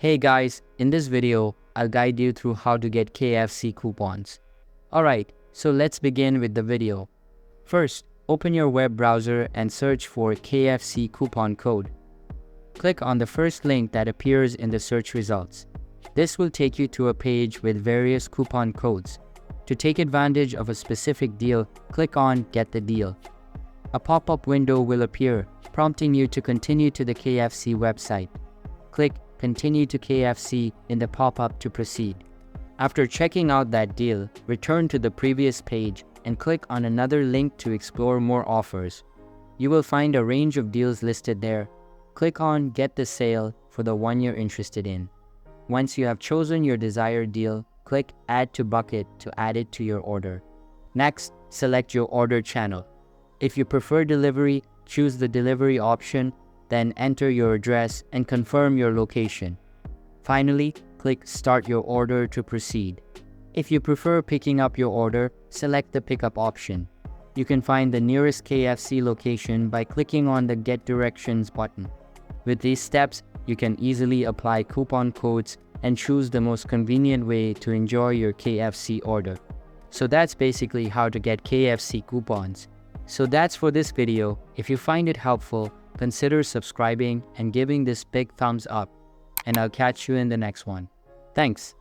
Hey guys, in this video, I'll guide you through how to get KFC coupons. Alright, so let's begin with the video. First, open your web browser and search for KFC coupon code. Click on the first link that appears in the search results. This will take you to a page with various coupon codes. To take advantage of a specific deal, click on Get the Deal. A pop-up window will appear, prompting you to continue to the KFC website. Click Continue to KFC in the pop-up to proceed. After checking out that deal, return to the previous page and click on another link to explore more offers. You will find a range of deals listed there. Click on Get the Sale for the one you're interested in. Once you have chosen your desired deal, click Add to Bucket to add it to your order. Next, select your order channel. If you prefer delivery, choose the delivery option, then enter your address and confirm your location. Finally, click Start Your Order to proceed. If you prefer picking up your order, select the pickup option. You can find the nearest KFC location by clicking on the Get Directions button. With these steps, you can easily apply coupon codes and choose the most convenient way to enjoy your KFC order. So that's basically how to get KFC coupons. So that's for this video. If you find it helpful, consider subscribing and giving this big thumbs up, and I'll catch you in the next one. Thanks.